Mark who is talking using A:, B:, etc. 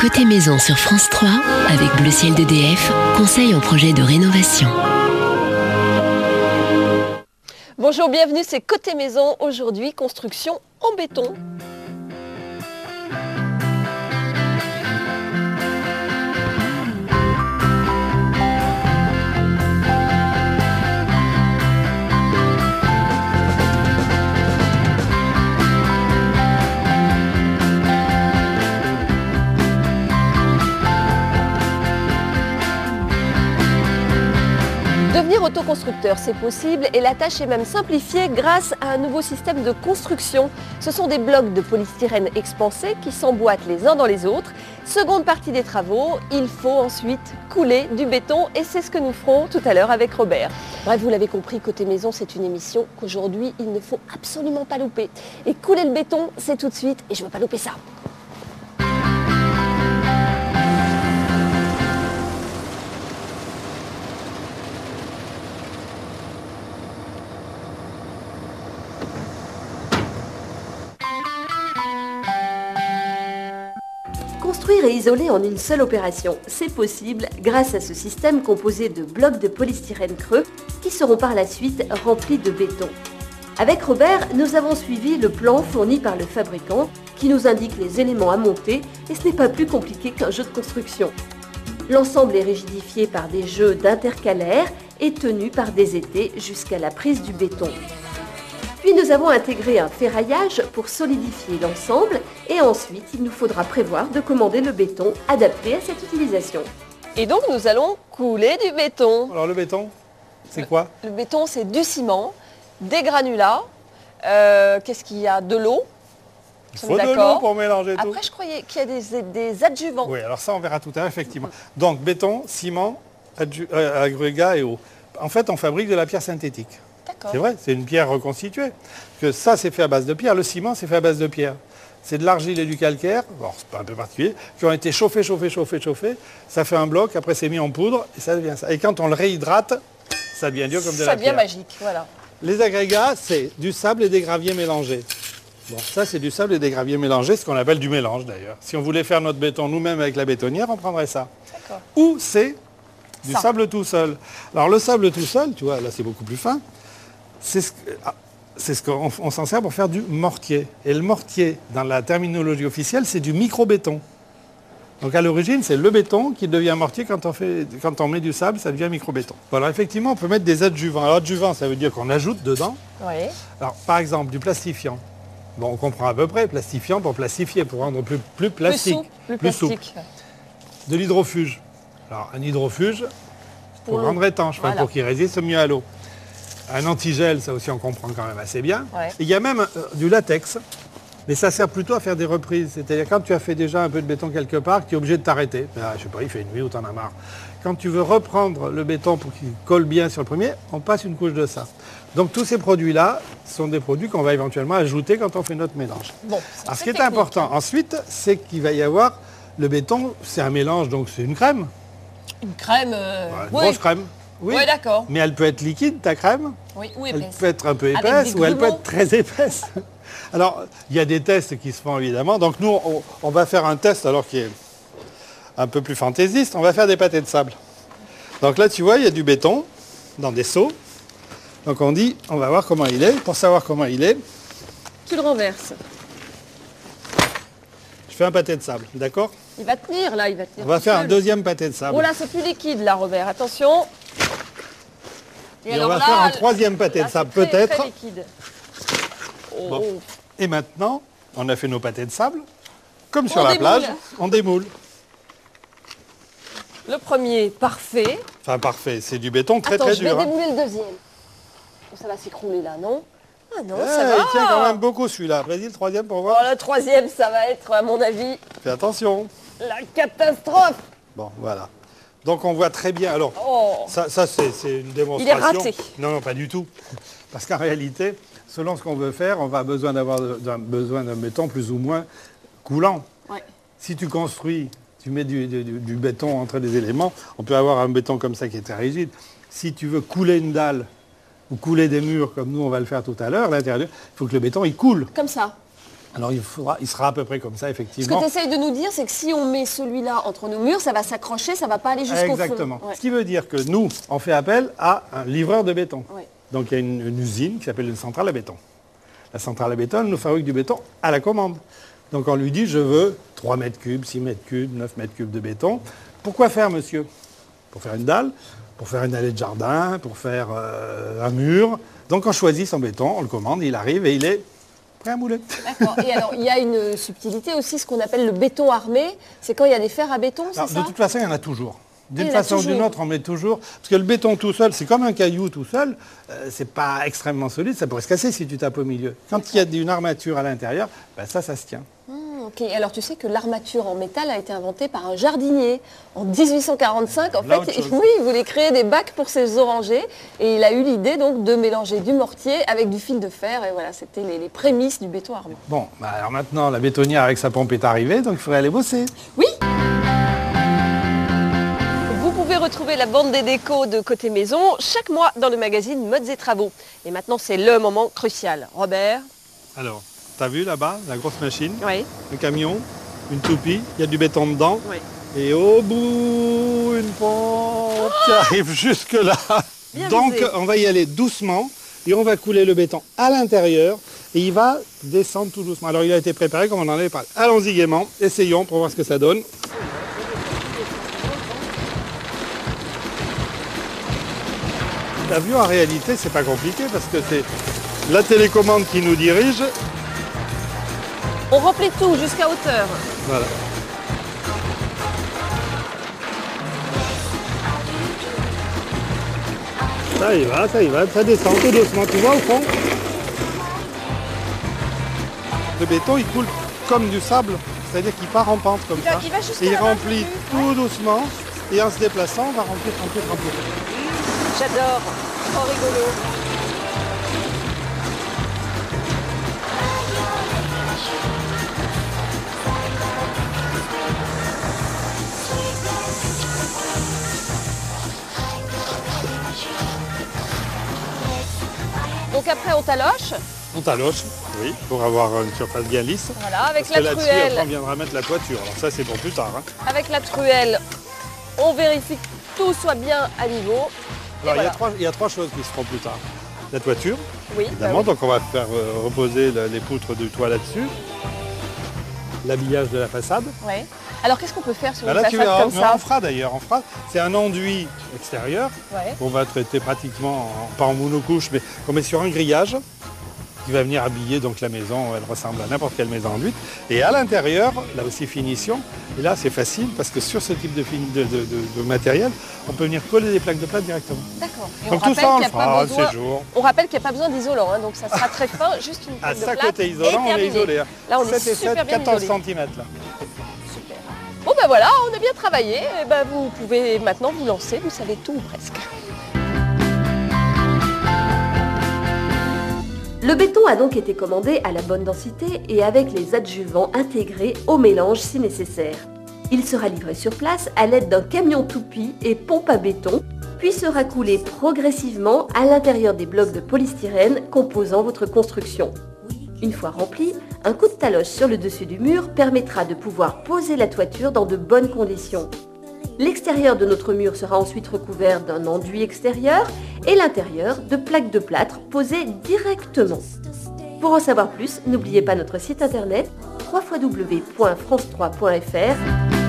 A: Côté maison sur France 3, avec Bleu Ciel d'EDF, conseil en projet de rénovation.
B: Bonjour, bienvenue, c'est Côté Maison. Aujourd'hui, construction en béton. Devenir autoconstructeur, c'est possible et la tâche est même simplifiée grâce à un nouveau système de construction. Ce sont des blocs de polystyrène expansés qui s'emboîtent les uns dans les autres. Seconde partie des travaux, il faut ensuite couler du béton et c'est ce que nous ferons tout à l'heure avec Robert. Bref, vous l'avez compris, Côté Maison, c'est une émission qu'aujourd'hui, il ne faut absolument pas louper. Et couler le béton, c'est tout de suite et je ne veux pas louper ça. Construire et isoler en une seule opération, c'est possible grâce à ce système composé de blocs de polystyrène creux qui seront par la suite remplis de béton. Avec Robert, nous avons suivi le plan fourni par le fabricant qui nous indique les éléments à monter et ce n'est pas plus compliqué qu'un jeu de construction. L'ensemble est rigidifié par des jeux d'intercalaires et tenu par des étais jusqu'à la prise du béton. Puis nous avons intégré un ferraillage pour solidifier l'ensemble et ensuite il nous faudra prévoir de commander le béton adapté à cette utilisation. Et donc nous allons couler du béton.
C: Alors le béton, c'est quoi?
B: Le béton, c'est du ciment, des granulats, qu'est-ce qu'il y a? De l'eau.
C: Il faut de l'eau pour mélanger tout.
B: Après je croyais qu'il y a des adjuvants.
C: Oui, alors ça on verra tout à l'heure effectivement. Donc béton, ciment, agrégat et eau. En fait on fabrique de la pierre synthétique. C'est vrai, c'est une pierre reconstituée. Que ça, c'est fait à base de pierre. Le ciment, c'est fait à base de pierre. C'est de l'argile et du calcaire, alors c'est pas un peu particulier, qui ont été chauffés. Ça fait un bloc, après c'est mis en poudre et ça devient ça. Et quand on le réhydrate, ça devient dur comme de la pierre.
B: Ça devient magique, voilà.
C: Les agrégats, c'est du sable et des graviers mélangés. Bon, ça, c'est du sable et des graviers mélangés, ce qu'on appelle du mélange d'ailleurs. Si on voulait faire notre béton nous-mêmes avec la bétonnière, on prendrait ça. Ou c'est du sable tout seul. Alors le sable tout seul, tu vois, là c'est beaucoup plus fin. C'est ce qu'on s'en sert pour faire du mortier. Et le mortier, dans la terminologie officielle, c'est du micro-béton. Donc à l'origine, c'est le béton qui devient mortier quand on met du sable, ça devient micro-béton. Bon, alors effectivement, on peut mettre des adjuvants. Alors adjuvant, ça veut dire qu'on ajoute dedans. Oui. Alors par exemple, du plastifiant. Bon, on comprend à peu près, plastifiant pour plastifier, pour rendre plus plastique. Plus souple. De l'hydrofuge. Alors un hydrofuge, pour rendre étanche, pour qu'il résiste mieux à l'eau. Un antigel, ça aussi on comprend quand même assez bien. Ouais. Il y a même du latex, mais ça sert plutôt à faire des reprises. C'est-à-dire quand tu as fait déjà un peu de béton quelque part, tu es obligé de t'arrêter. Ah, je sais pas, il fait une nuit ou t'en as marre. Quand tu veux reprendre le béton pour qu'il colle bien sur le premier, on passe une couche de ça. Donc tous ces produits-là sont des produits qu'on va éventuellement ajouter quand on fait notre mélange. Bon, alors ce qui est important ensuite, c'est qu'il va y avoir le béton, c'est un mélange, donc c'est une crème.
B: Une crème
C: une grosse crème.
B: Oui, d'accord.
C: Mais elle peut être liquide, ta crème.
B: Oui, ou épaisse.
C: Elle peut être un peu épaisse ou elle peut être très épaisse. Alors, il y a des tests qui se font évidemment. Donc nous, on va faire un test alors qui est un peu plus fantaisiste. On va faire des pâtés de sable. Donc là, tu vois, il y a du béton dans des seaux. Donc on dit, on va voir comment il est. Pour savoir comment il est,
B: tu le renverses.
C: Je fais un pâté de sable, d'accord?
B: Il va tenir là, il va tenir.
C: On va faire un deuxième pâté de sable.
B: Oh là, c'est plus liquide là, Robert, attention.
C: Et on va faire un troisième pâté de sable, peut-être.
B: Très liquide. Oh.
C: Bon. Et maintenant, on a fait nos pâtés de sable. Comme sur la plage, on démoule.
B: Le premier, parfait.
C: Enfin, parfait, c'est du béton très dur.
B: Attends, je vais démouler le deuxième. Ça va s'écrouler là, non? Ah non, ça va.
C: Il tient quand même beaucoup celui-là. Vas-y, le troisième pour voir.
B: Oh, le troisième, ça va être, à mon avis...
C: Fais attention.
B: La catastrophe.
C: Bon, voilà. Donc on voit très bien. Alors, ça c'est une démonstration.
B: Il est raté.
C: Non, pas du tout. Parce qu'en réalité, selon ce qu'on veut faire, on va besoin d'un béton plus ou moins coulant. Ouais. Si tu construis, tu mets du béton entre les éléments, on peut avoir un béton comme ça qui est très rigide. Si tu veux couler une dalle ou couler des murs, comme nous on va le faire tout à l'heure, à l'intérieur, il faut que le béton il coule.
B: Comme ça.
C: Alors il sera à peu près comme ça,
D: Ce
C: effectivement.
D: que tu essayes de nous dire, c'est que si on met celui-là entre nos murs, ça va s'accrocher, ça ne va pas aller jusqu'au fond.
C: Exactement.
D: Ouais.
C: Ce qui veut dire que nous, on fait appel à un livreur de béton.
D: Ouais.
C: Donc il y a une usine qui s'appelle une centrale à béton. La centrale à béton, elle nous fabrique du béton à la commande. Donc on lui dit, je veux 3 mètres cubes, 6 mètres cubes, 9 mètres cubes de béton. Pourquoi faire, monsieur? Pour faire une dalle, pour faire une allée de jardin, pour faire un mur. Donc on choisit son béton, on le commande, il arrive et il est prêt à mouler.
D: D'accord. Et alors, il y a une subtilité aussi, ce qu'on appelle le béton armé. C'est quand il y a des fers à béton, c'est
C: Alors,
D: ça?
C: de toute façon, il y en a toujours. D'une
D: Il y en a
C: façon ou d'une
D: toujours.
C: autre, on met toujours. Parce que le béton tout seul, c'est comme un caillou tout seul. C'est pas extrêmement solide, ça pourrait se casser si tu tapes au milieu. Quand il y a une armature à l'intérieur, ben ça se tient.
D: Ok. Alors, tu sais que l'armature en métal a été inventée par un jardinier en 1845. En
C: Là, autre
D: fait,
C: chose.
D: oui, il voulait créer des bacs pour ses orangers et il a eu l'idée donc de mélanger du mortier avec du fil de fer. Et voilà, c'était les prémices du béton armé.
C: Bon, ben alors maintenant, la bétonnière avec sa pompe est arrivée, donc il faudrait aller bosser.
D: Oui. Vous pouvez retrouver la bande des décos de Côté Maison chaque mois dans le magazine Modes et Travaux. Et maintenant, c'est le moment crucial. Robert?
C: Alors, t'as vu là-bas, la grosse machine,
D: Oui.
C: le camion, une toupie, il y a du béton dedans.
D: Oui.
C: Et au bout, une pompe qui arrive jusque-là.
D: Bien
C: Donc,
D: visé.
C: on va y aller doucement et on va couler le béton à l'intérieur et il va descendre tout doucement. Alors, il a été préparé comme on en avait parlé. Allons-y gaiement, essayons pour voir ce que ça donne. T'as vu, en réalité, c'est pas compliqué parce que c'est la télécommande qui nous dirige.
D: On remplit tout jusqu'à hauteur.
C: Voilà. Ça y va, ça descend tout doucement, tu vois au fond. Le béton, il coule comme du sable, c'est-à-dire qu'il part en pente comme ça.
D: Il va jusqu'à
C: Et il
D: là-bas,
C: remplit
D: tu
C: tout doucement, et en se déplaçant, on va remplir.
D: J'adore. Trop rigolo. Donc après on taloche,
C: On taloche, oui, pour avoir une surface bien lisse.
D: voilà, avec
C: Parce que
D: la
C: là-dessus, après, on
D: truelle.
C: viendra mettre la toiture. Alors ça, c'est pour plus tard. Hein.
D: Avec la truelle, on vérifie que tout soit bien à niveau. Et
C: Alors,
D: voilà.
C: il y a trois choses qui se feront plus tard. La toiture,
D: Oui,
C: évidemment,
D: bah
C: donc on va faire reposer les poutres du toit là-dessus. L'habillage de la façade.
D: oui. Ouais. Alors qu'est-ce qu'on peut faire sur
C: Ben
D: une
C: là, tu
D: façade
C: verras,
D: comme
C: mais
D: ça?
C: on fera d'ailleurs, c'est un enduit extérieur
D: Ouais.
C: qu'on va traiter pratiquement, pas en monocouche, mais qu'on met sur un grillage qui va venir habiller donc la maison, elle ressemble à n'importe quelle maison enduite. Et à l'intérieur, là aussi finition, et là c'est facile parce que sur ce type de matériel, on peut venir coller des plaques de plâtre directement.
D: D'accord. Et
C: Donc
D: on
C: tout ça, on
D: rappelle
C: le
D: qu'il n'y a pas
C: fera,
D: besoin.
C: ces jours.
D: On rappelle qu'il n'y a pas besoin d'isolant, hein, donc ça sera très fin, juste une
C: À
D: plaque de
C: ça
D: plâtre.
C: côté isolant,
D: et
C: on est
D: terminé.
C: isolé. Hein.
D: Là, on est
C: 7 et 7,
D: super bien
C: 14
D: isolé.
C: cm là.
D: Super. Bon ben voilà, on a bien travaillé. Et ben, vous pouvez maintenant vous lancer, vous savez tout ou presque.
B: Le béton a donc été commandé à la bonne densité et avec les adjuvants intégrés au mélange si nécessaire. Il sera livré sur place à l'aide d'un camion toupie et pompe à béton, puis sera coulé progressivement à l'intérieur des blocs de polystyrène composant votre construction. Une fois rempli, un coup de taloche sur le dessus du mur permettra de pouvoir poser la toiture dans de bonnes conditions. L'extérieur de notre mur sera ensuite recouvert d'un enduit extérieur et l'intérieur de plaques de plâtre posées directement. Pour en savoir plus, n'oubliez pas notre site internet www.france3.fr